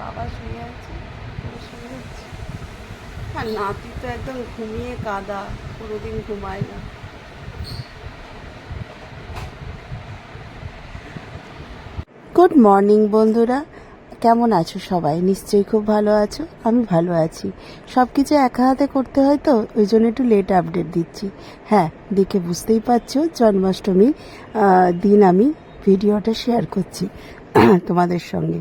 বাবা শুয়ে আছে, শুয়ে যাচ্ছে। আর নাতি তো একদম ঘুমিয়ে কাদা, কোনোদিন ঘুমায় না। গুড মর্নিং বন্ধুরা, কেমন আছো সবাই? নিশ্চয়ই খুব ভালো আছো। আমি ভালো আছি। সব কিছু একা হাতে করতে হয় তো ওই জন্য একটু লেট আপডেট দিচ্ছি। হ্যাঁ, দেখে বুঝতেই পারছো জন্মাষ্টমী দিন আমি ভিডিওটা শেয়ার করছি তোমাদের সঙ্গে।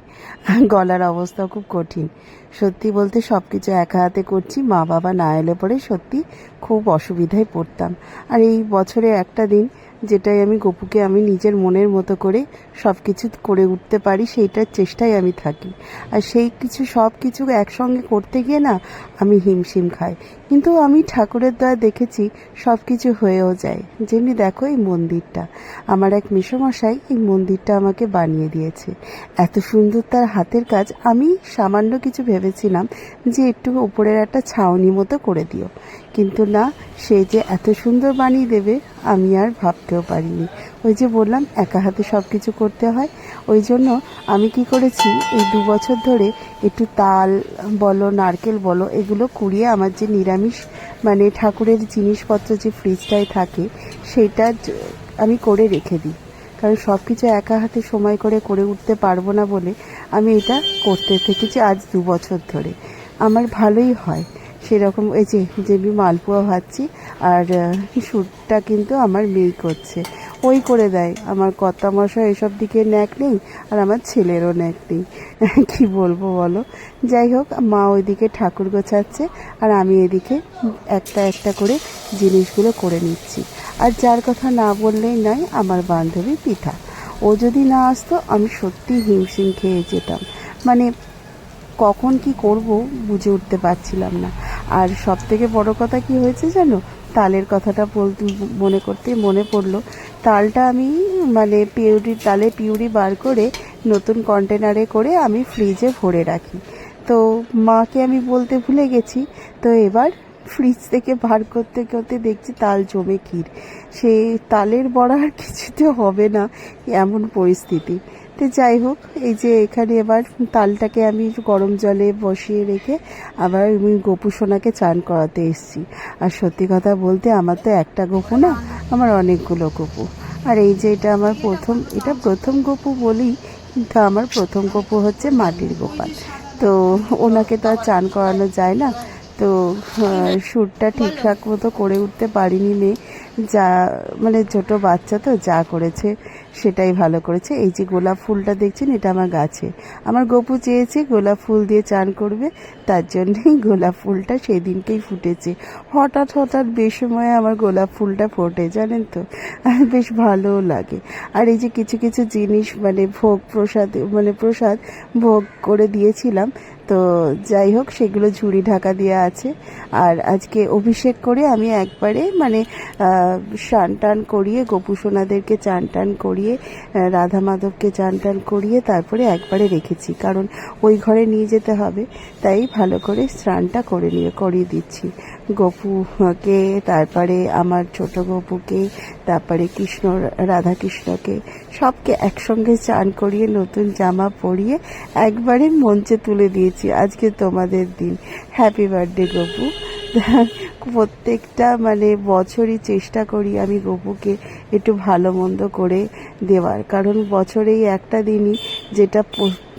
গলার অবস্থা খুব কঠিন, সত্যি বলতে। সব কিছু একা হাতে করছি, মা বাবা না এলে পরে সত্যি খুব অসুবিধায় পড়তাম। আর এই বছরে একটা দিন যেটাই আমি গপুকে আমি নিজের মনের মতো করে সব কিছু করে উঠতে পারি, সেইটার চেষ্টায় আমি থাকি। আর সেই কিছু সব কিছু একসঙ্গে করতে গিয়ে না আমি হিমশিম খাই, কিন্তু আমি ঠাকুরের দয়া দেখেছি সব কিছু হয়েও যায়। যেমনি দেখো এই মন্দিরটা, আমার এক মেসোমশাই এই মন্দিরটা আমাকে বানিয়ে দিয়েছে। এত সুন্দর তার হাতের কাজ। আমি সামান্য কিছু ভেবেছিলাম যে একটু উপরের একটা ছাউনি মতো করে দিও, কিন্তু না, সে যে এত সুন্দর বানিয়ে দেবে আমি আর ভাবতেও পারিনি। ওই যে বললাম একা হাতে সব কিছু করতে হয়, ওই জন্য আমি কি করেছি এই 2 বছর ধরে একটু তাল বলো নারকেল বলো এগুলো কুড়িয়ে আমার যে নিরামিষ মানে ঠাকুরের জিনিসপত্র যে ফ্রিজটায় থাকে সেইটা আমি করে রেখে দিই। কারণ সব কিছু একা হাতে সময় করে করে উঠতে পারবো না বলে আমি এটা করতে থেকেছি আজ 2 বছর ধরে। আমার ভালোই হয় সেরকম। এই যে আমি মালপোয়া ভাজছি, আর শ্যুটটা কিন্তু আমার মেয়ে করছে। ওই করে দেয়, আমার কর্তামশাই এসব দিকে ন্যাক নেই, আর আমার ছেলেরও ন্যাক নেই। কি বলবো বলো। যাই হোক, মা ওইদিকে ঠাকুর গোছাচ্ছে আর আমি এদিকে একটা একটা করে জিনিসগুলো করে নিচ্ছি। আর যার কথা না বললেই নয়, আমার বান্ধবী পিঠা। ও যদি না আসতো আমি সত্যি হিমশিম খেয়ে যেতাম। মানে কখন কি করব বুঝে উঠতে পারছিলাম না। আর সব থেকে বড় কথা কি হয়েছে জানো, তালের কথাটা বলতে মনে করতে মনে পড়লো। তালটা আমি মানে তালে পিউরি বার করে নতুন কন্টেনারে করে আমি ফ্রিজে ভরে রাখি। তো মাকে আমি বলতে ভুলে গেছি। তো এবার ফ্রিজ থেকে বার করতে করতে দেখছি তাল জমে ক্ষীর। সেই তালের বড়া আর কিছুতে হবে না, এমন পরিস্থিতি। তো যাই হোক, এই যে এখানে এবার তালটাকে আমি গরম জলে বসিয়ে রেখে আবার আমি গপু সোনাকে চান করাতে এসেছি। আর সত্যি কথা বলতে আমার তো একটা গপু না, আমার অনেকগুলো গপু। আর এই যে এটা প্রথম গপু বলি, কিন্তু আমার প্রথম গপু হচ্ছে মাটির গোপাল। তো ওনাকে তো আর চান করানো যায় না। তো শ্যুটটা ঠিকঠাক মতো করে উঠতে পারিনি মেয়ে। যা মানে ছোটো বাচ্চা তো যা করেছে সেটাই ভালো করেছে। এই যে গোলাপ ফুলটা দেখছেন, এটা আমার গাছে। আমার গপু চেয়েছে গোলাপ ফুল দিয়ে চান করবে, তার জন্যই গোলাপ ফুলটা সেদিনকেই ফুটেছে। হঠাৎ হঠাৎ বেসময়ে আমার গোলাপ ফুলটা ফোটে, জানেন তো, আর বেশ ভালোও লাগে। আর এই যে কিছু কিছু জিনিস মানে প্রসাদ ভোগ করে দিয়েছিলাম। তো যাই হোক, সেগুলো ঝুড়ি ঢাকা দিয়ে আছে। আর আজকে অভিষেক করে আমি একবারে মানে স্নান টান করিয়ে গপু সোনাদেরকে চান টান করিয়ে রাধা মাধবকে চান টান করিয়ে তারপরে একবারে রেখেছি, কারণ ওই ঘরে নিয়ে যেতে হবে। তাই ভালো করে স্নানটা করিয়ে দিচ্ছি গপুকে, তারপরে আমার ছোট গপুকে, তারপরে রাধা কৃষ্ণকে, সবকে একসঙ্গে চান করিয়ে নতুন জামা পরিয়ে একবারে মঞ্চে তুলে দিয়েছি। আজকে তোমাদের দিন, হ্যাপি বার্থডে গপু। প্রত্যেকটা মানে বছরই চেষ্টা করি আমি গপুকে একটু ভালো মন্দ করে দেওয়ার, কারণ বছরেই একটা দিনই যেটা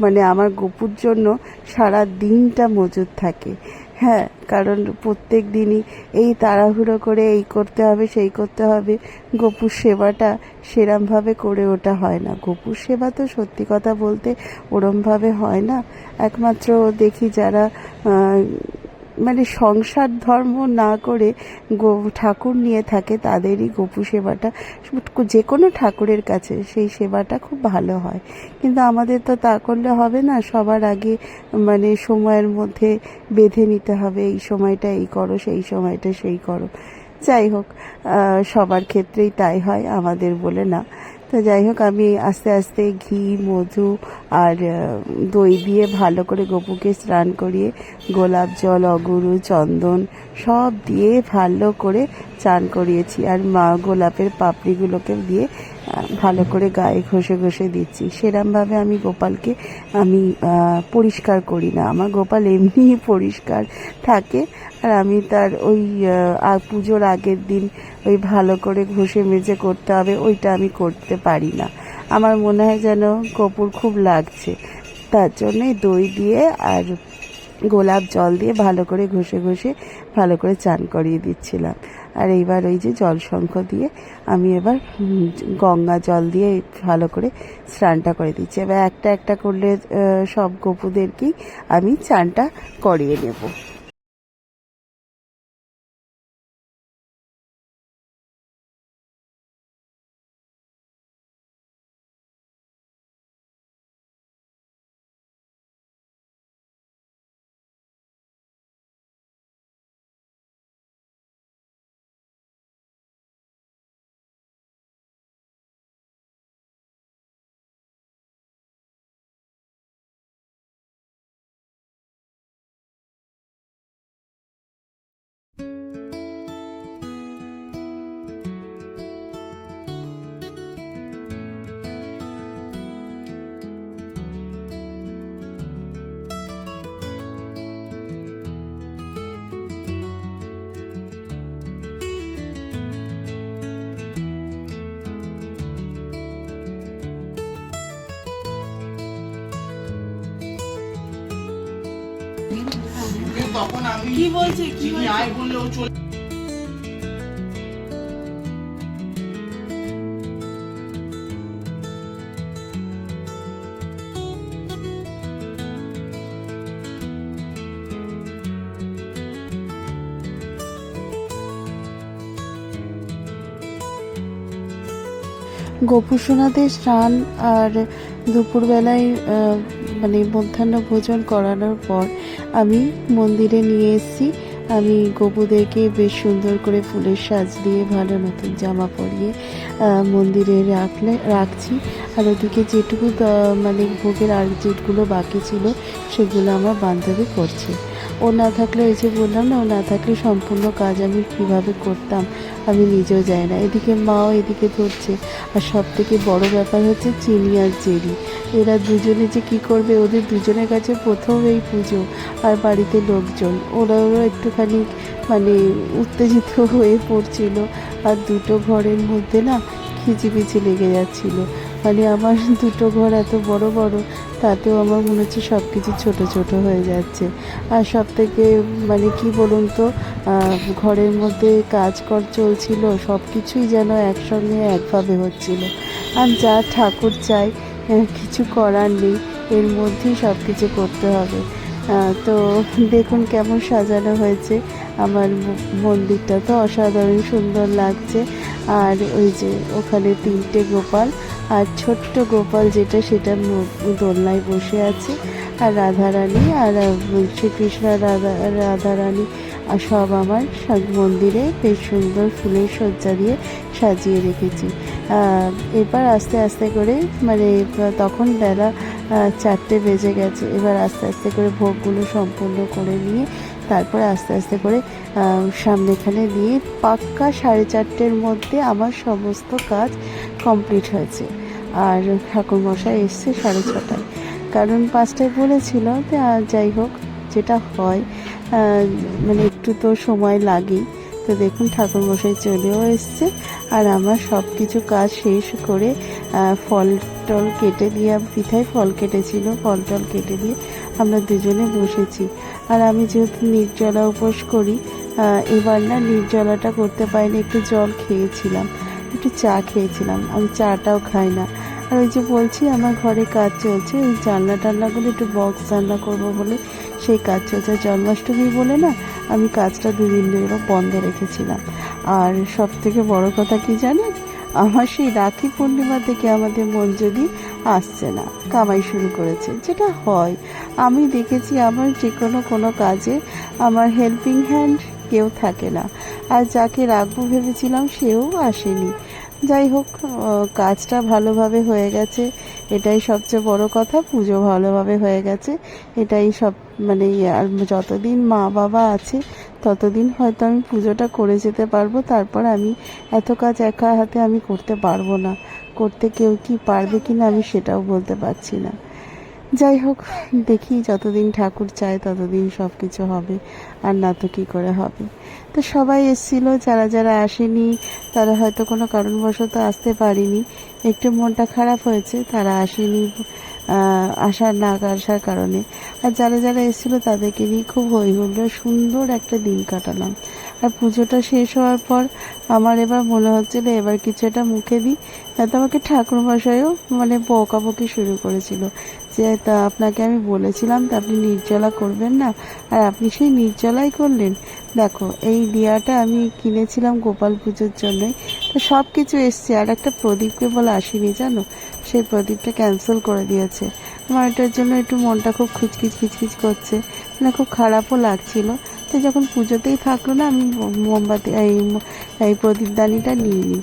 মানে আমার গপুর জন্য সারা দিনটা মজুদ থাকে। হ্যাঁ, কারণ প্রত্যেক দিনই এই তাড়াহুড়ো করে এই করতে হবে সেই করতে হবে, গপুর সেবাটা সেরমভাবে করে ওটা হয় না। গপুর সেবা তো সত্যি কথা বলতে ওরমভাবে হয় না। একমাত্র দেখি যারা মানে সংসার ধর্ম না করে ঠাকুর নিয়ে থাকে তাদেরই গপু সেবাটা, যে কোনো ঠাকুরের কাছে সেই সেবাটা খুব ভালো হয়। কিন্তু আমাদের তো তা করলে হবে না, সবার আগে মানে সময়ের মধ্যে বেঁধে নিতে হবে, এই সময়টা এই করো সেই সময়টা সেই করো। যাই হোক, সবার ক্ষেত্রেই তাই হয়, আমাদের বলে না। তো যাই হোক, আমি আস্তে আস্তে ঘি মধু আর দই দিয়ে ভালো করে গপুকে স্নান করিয়ে গোলাপ জল অগুরু চন্দন সব দিয়ে ভালো করে চান করিয়েছি। আর গোলাপের পাপড়িগুলোকে দিয়ে ভালো করে গায়ে ঘষে ঘষে দিচ্ছি। সেরমভাবে আমি গোপালকে আমি পরিষ্কার করি না, আমার গোপাল এমনিই পরিষ্কার থাকে। আর আমি তার ওই পুজোর আগের দিন ওই ভালো করে ঘষে মেজে করতে হবে, ওইটা আমি করতে পারি না। আমার মনে হয় যেন কপুর খুব লাগছে, তার জন্যই দই দিয়ে আর গোলাপ জল দিয়ে ভালো করে ঘষে ঘষে ভালো করে চান করিয়ে দিচ্ছিলাম। আর এইবার ওই যে জলশঙ্খ দিয়ে আমি এবার গঙ্গা জল দিয়ে ভালো করে স্নানটা করে দিচ্ছি। এবার একটা একটা করলে সব গপুদেরকেই আমি চানটা করিয়ে নেব। তখন আমি কি বলছে কি আয় বললে ও চলে গোপুসোনাদের স্নান আর দুপুরবেলায় মানে মধ্যাহ্ন ভোজন করানোর পর আমি মন্দিরে নিয়ে এসেছি। আমি গোপুদেরকে বেশ সুন্দর করে ফুলের সাজ দিয়ে ভালো নতুন জামা পরিয়ে মন্দিরে রাখছি। আর ওদিকে যেটুকু মানে ভোগের আর যেগুলো বাকি ছিল সেগুলো আমার বান্ধবী করছে। ও না থাকলে, ওই যে বললাম না, ও না থাকলে সম্পূর্ণ কাজ আমি কীভাবে করতাম আমি নিজেও জানি না। এদিকে মাও এদিকে ধরছে। আর সব থেকে বড় ব্যাপার হচ্ছে চিনি আর জেরি, এরা দুজনে যে কী করবে, ওদের দুজনের কাছে প্রথম এই পুজো আর বাড়িতে লোকজন, ওরাও একটুখানি মানে উত্তেজিত হয়ে পড়ছিল। আর দুটো ঘরের মধ্যে না খিচিবিচি লেগে যাচ্ছিল। মানে আমার দুটো ঘর এত বড় বড়, তাতেও আমার মনে হচ্ছে সব কিছু ছোটো ছোটো হয়ে যাচ্ছে। আর সব থেকে মানে কি বলুন তো, ঘরের মধ্যে কাজকর চলছিল, সব কিছুই যেন একসঙ্গে একভাবে হচ্ছিল। আর যা ঠাকুর চাই, কিছু করার নেই, এর মধ্যেই সব কিছু করতে হবে। তো দেখুন কেমন সাজানো হয়েছে আমার মন্দিরটা, তো অসাধারণ সুন্দর লাগছে। আর ওই যে ওখানে 3টে গোপাল, আর ছোট্ট গোপাল যেটা, সেটা দোলনায় বসে আছে। আর রাধারানী আর শ্রীকৃষ্ণ রাধারানী আর সব আমার মন্দিরে বেশ সুন্দর ফুলের সজ্জা দিয়ে সাজিয়ে রেখেছি। এবার আস্তে আস্তে করে মানে তখন বেলা 4টে বেজে গেছে। এবার আস্তে আস্তে করে ভোগগুলো সম্পূর্ণ করে নিয়ে তারপরে আস্তে আস্তে করে সামনেখানে নিয়ে পাক্কা 4:30-র মধ্যে আমার সমস্ত কাজ কমপ্লিট হয়েছে। আর ঠাকুরমশাই এসছে 6:30টায়, কারণ 5টায় বলেছিল। যাই হোক, যেটা হয় মানে একটু তো সময় লাগেই। তো দেখুন ঠাকুরমশাই চলেও এসছে। আর আমার সব কিছু কাজ শেষ করে ফল টল কেটে দিয়ে, পিঠায় ফল কেটেছিল, ফল টল কেটে দিয়ে আমরা দুজনে বসেছি। আর আমি যেহেতু নির্জলা উপোস করি, এবার না নির্জলাটা করতে পারিনি, একটু জল খেয়েছিলাম, একটু চা খেয়েছিলাম। আমি চাটাও খাই না। আর ওই যে বলছি আমার ঘরে কাজ চলছে, ওই জানলা টানলাগুলো একটু বক্স জানলা করবো বলে সেই কাজ চলছে। জন্মাষ্টমী বলে না আমি কাজটা 2 দিন ধরে বন্ধ রেখেছিলাম। আর সব থেকে বড় কথা কি জানেন, আমার সেই রাখি পূর্ণিমা থেকে আমাদের মঞ্জুরি আসছে না, কামাই শুরু করেছে। যেটা হয়, আমি দেখেছি আমার যে কোনো কাজে আমার হেল্পিং হ্যান্ড কেউ থাকে না। আর যাকে রাখবো ভেবেছিলাম সেও আসেনি। যাই হোক, কাজটা ভালোভাবে হয়ে গেছে, এটাই সবচেয়ে বড় কথা। পুজো ভালোভাবে হয়ে গেছে, এটাই সব মানে আর যতদিন মা বাবা আছে ততদিন হয়তো আমি পুজোটা করে যেতে পারবো। তারপর আমি এত কাজ একা হাতে আমি করতে পারবো না, করতে কেউ কি পারবে কি না আমি সেটাও বলতে পারছি না। যাই হোক, দেখি যতদিন ঠাকুর চায় ততদিন সব কিছু হবে, আর না তো কী করে হবে। তো সবাই এসেছিল, যারা যারা আসেনি তারা হয়তো কোনো কারণবশত আসতে পারেনি, একটু মনটা খারাপ হয়েছে, তারা আসেনি আসার না আসার কারণে। আর যারা যারা এসেছিলো তাদেরকে নিয়ে খুব হই হুল্লোড় সুন্দর একটা দিন কাটালাম। আর পুজোটা শেষ হওয়ার পর আমার এবার মনে হচ্ছিল এবার কিছু একটা মুখে দিই, তো আমাকে ঠাকুরমশাইও মানে বকাবকি শুরু করেছিল যে তা আপনাকে আমি বলেছিলাম তো আপনি নির্জলা করবেন না, আর আপনি সেই নির্জলাই করলেন। দেখো এই দিয়াটা আমি কিনেছিলাম গোপাল পুজোর জন্যই, তো সব কিছু এসছে, আর একটা প্রদীপ কেবল আসেনি জানো, সেই প্রদীপটা ক্যান্সেল করে দিয়েছে। আমার এটার জন্য একটু মনটা খুব খিচখিচ খিচখিচ করছে, মানে খুব খারাপও লাগছিল। তো যখন পুজোতেই থাকলো না, আমি মোমবাতি এই প্রদীপদানিটা নিয়ে নিই।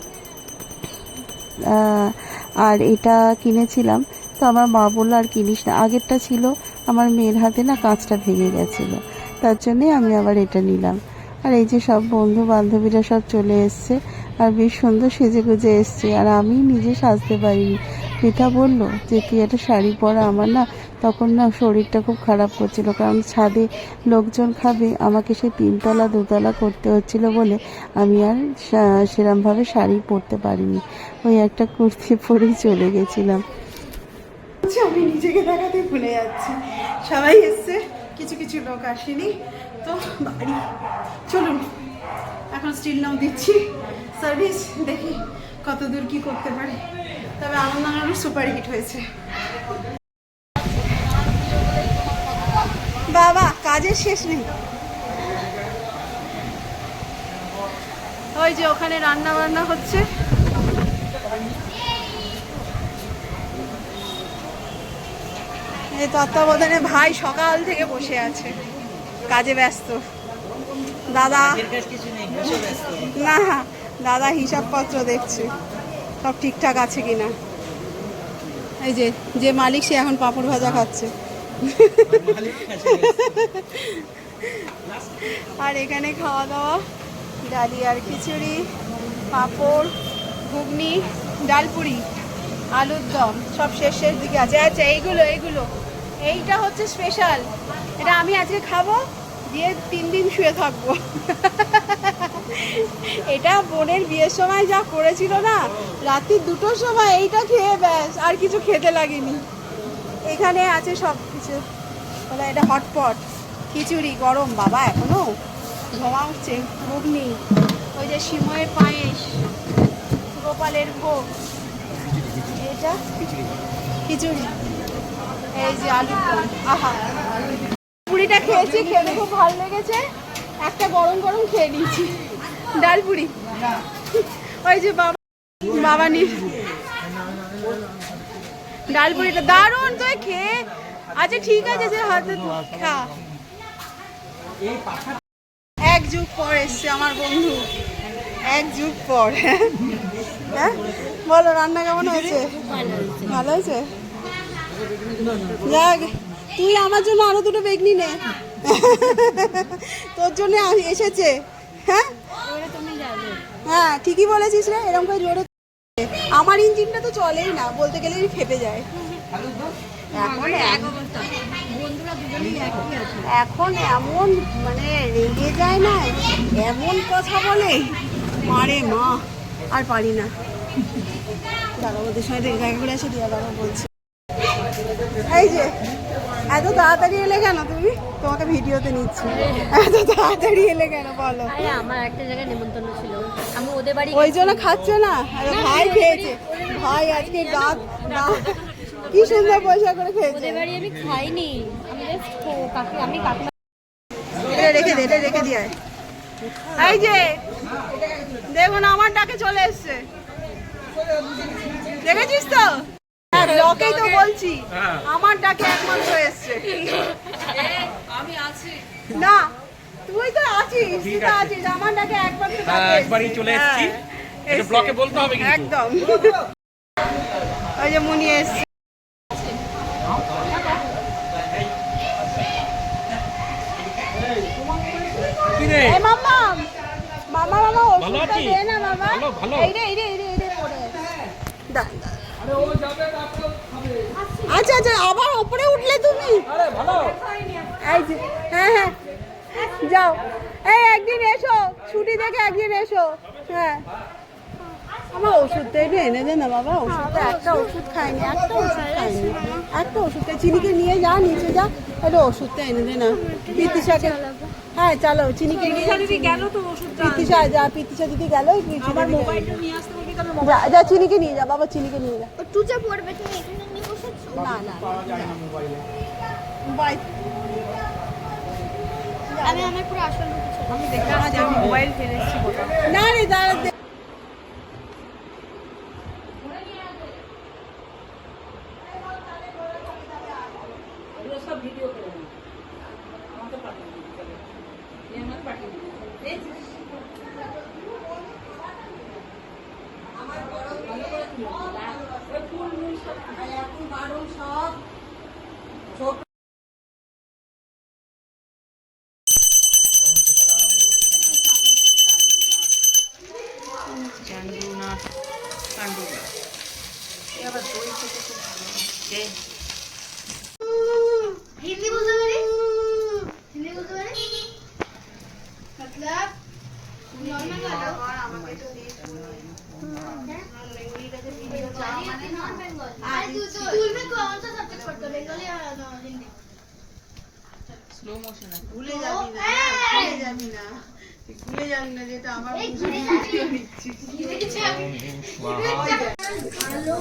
আর এটা কিনেছিলাম, তো আমার মা বললো আর কিনিস না, আগেরটা ছিল আমার মেয়ের হাতে না কাঁচটা ভেঙে গেছিলো, তার জন্যে আমি আবার এটা নিলাম। আর এই যে সব বন্ধু বান্ধবীরা সব চলে এসছে, আর বেশ সুন্দর সেজে গুজে এসছে, আর আমি নিজে সাজতে পারিনি। পৃথা বলল যে তুই একটা শাড়ি পরা, আমার না তখন না শরীরটা খুব খারাপ করছিল, কারণ ছাদে লোকজন খাবে, আমাকে সে 3তলা 2তলা করতে হচ্ছিল বলে আমি আর সেরমভাবে শাড়ি পরতে পারিনি, ওই একটা কুর্তি পরেই চলে গেছিলাম। আমি নিজেকে দেখাতে ভুলে যাচ্ছি, সবাই এসছে, কিছু কিছু লোক আসেনি। তো বাড়ি চলুন, এখন স্টিল নাও দিচ্ছি সার্ভিস, দেখি কত দূর কি করতে পারে। তবে আনন্দ সুপার হিট হয়েছে। বাবা কাজের শেষ নেই। ওই যে ওখানে রান্না বান্না হচ্ছে, এই তত্ত্বাবধানে ভাই সকাল থেকে বসে আছে, কাজে ব্যস্ত। দাদা না, দাদা হিসাবপত্র দেখছে সব ঠিকঠাক আছে কিনা। এই যে যে মালিক সে এখন পাঁপড় ভাজা খাচ্ছে। আর এখানে খাওয়া দাওয়া, ডালি আর খিচুড়ি, পাঁপড়, ঘুগনি, ডালপুরি, আলুর দম সব শেষ দিকে আছে। আচ্ছা এইগুলো এইটা হচ্ছে স্পেশাল, এটা আমি আজকে খাবো, দিয়ে 3 দিন শুয়ে থাকবো। এটা বোনের বিয়ের সময় যা করেছিল না, রাত্রি 2টোর সময় এইটা খেয়ে ব্যাস আর কিছু খেতে লাগেনি। এখানে আছে সব কিছু, বলে এটা হটপট, খিচুড়ি গরম বাবা এখনো ধোঁয়া উঠছে, ঘুগনি, ওই যে সিময়ের পায়েস, গোপালের ভোগ, এটা খিচুড়ি, এই যে আলুর দম। আহা, পুরিটা খেয়েছি, খেতে খুব ভালো লেগেছে, একটা গরম গরম খেয়ে নিয়েছি ডালপুরি। ওই যে বাবা নি ডালপুরিটা দারুণ, তুই খেয়ে। আচ্ছা ঠিক আছে, যে হাতে খা। 1 যুগ পর এসছে আমার বন্ধু, 1 যুগ পর। হ্যাঁ বলো, রান্না কেমন হয়েছে? ভালো হয়েছে। যাক, তুই আমার জন্য আরো 2টো বেগনি নে, তোর জন্য এসেছে। হ্যাঁ হ্যাঁ ঠিকই বলেছিস রে, এরকম করে জোরে। আমার ইঞ্জিনটা তো চলেই না, বলতে গেলে ফেপে যায়। এখন এমন মানে রেগে যায় না, এমন কথা বলে, মারে মা আর পারি না। দাদা ওদের সঙ্গে দেখা করে এসে দিয়া বাবা বলছে, এই যে এত তাড়াতাড়ি এলে কেন তুমি? তোমাকে ভিডিওতে নিচ্ছি, এত তাড়াতাড়ি এলে কেন বলো? আমার একটা জায়গায় নেমন্তন্ন ছিল, আমি ওদের বাড়ি, ওই জন্য খাচ্ছ না? ভাই খেয়েছে, ভাই আজকে রাত কি সুন্দর পয়সা করে খেয়েছে। ওদের বাড়ি আমি খাইনি, আমি জাস্ট আমি কাকিমা রেখে দিয়ে। এই যে দেখুন আমার ডাকে চলে এসছে, দেখেছিস তো? লোকেই তো বলছি, আমার ডাকে 1 মাস হয়ে এসছে। আমি আছি না, তুই তো আছিস, তুই তো আছিস, আমার ডাকে 1 মাস একবারই চলে এসেছি, এটা ব্লকে বলতে হবে কিন্তু একদম। ওই যে মুনি এসছে। রে এ মামা মামা মামা ভালো ওষুধটা আছিস? দে না মামা ভালো, ভালো। এই রে পড়ে দা। আরে ও যাবে তারপর খাবে আচ্ছা আচ্ছা, আবার ওপরে উঠলে তুমি? আরে ভালো এই যে, হ্যাঁ হ্যাঁ, যাও। এই একদিন এসো, ছুটি দেখে একদিন এসো। হ্যাঁ, আমার ওষুধটা একটু এনে দে না বাবা। ওষুধটা একটা ওষুধ খাইনি, একটা ওষুধ খাই। চিনিকে নিয়ে যা, নিচে যা, একটু ওষুধটা এনে দে না। পিতিশাকে, হ্যাঁ চালো, চিনিকে নিয়ে দিদি গেল তো ওষুধটা পিতিশা যা, পিতিশা দিদি গেল। আমার মোবাইলটা নিয়ে আসতে বলবি, যা যা, চিনিকে নিয়ে যা বাবা, চিনিকে নিয়ে যা। টুচে পড়বে তুমি এখানে নিয়ে বসেছো না না, পাওয়া যায় না মোবাইলে বাই। আমি আমার পুরো আসল রূপে ছিল আমি দেখলাম যে আমি মোবাইল ফেলেছি কোথাও না রে, দাঁড়া দে। हिंदी बोलते मेरी हिंदी बोलते मेरी मतलब नॉर्मल वाला स्कूल में कौन सा सब्जेक्ट पढ़ते हो बंगाली या हिंदी ভুলে যাবি না, ভুলে যাবি না, ভুলে যাবি না, যেটা আমার ভালো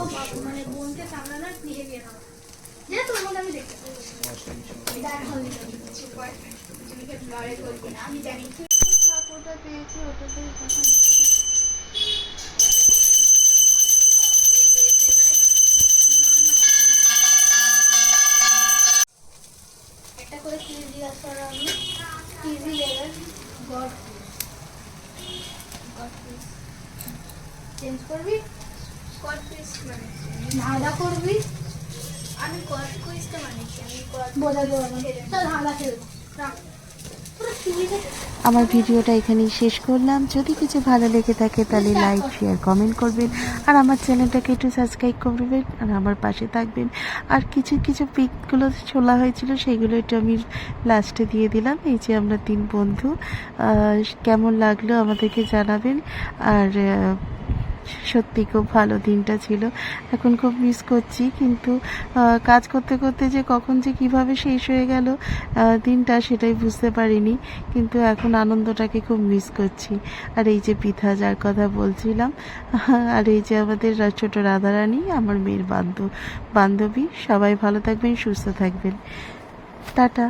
মানে বোনকে সামলানোর বিহেভিয়ার হবে যে তোর মধ্যে আমি দেখতে আমি জানি ঠাকুরটা পেয়েছি ওটাতে একটা করে প্লিজ জিজ্ঞাসা করো আমি easy level god god please change করবি গড প্লিজ মানে ধাঁধা করবি আমি গড কুইজটা মানেছি আমি গড বোঝাতে পারবো চল ধাঁধা খেলবো রাখ পুরো সুবিধা আমার ভিডিওটা এখানেই শেষ করলাম। যদি কিছু ভালো লেগে থাকে তাহলে লাইক, শেয়ার, কমেন্ট করবেন। আর আমার চ্যানেলটাকে একটু সাবস্ক্রাইব করবেন আর আমার পাশে থাকবেন। আর কিছু কিছু পিকগুলো ছোলা হয়েছিল, সেগুলো একটু আমি লাস্টে দিয়ে দিলাম। এই যে আমরা 3 বন্ধু, কেমন লাগলো আমাদেরকে জানাবেন। আর সত্যি খুব ভালো দিনটা ছিল। এখন খুব মিস করছি, কিন্তু কাজ করতে করতে যে কখন যে কিভাবে শেষ হয়ে গেল দিনটা, সেটাই বুঝতে পারিনি। কিন্তু এখন আনন্দটাকে খুব মিস করছি। আর এই যে পিঠা, যার কথা বলছিলাম, আর এই যে আমাদের ছোট রাধারানী, আমার মেয়ের বান্ধবী। সবাই ভালো থাকবেন, সুস্থ থাকবেন। টাটা।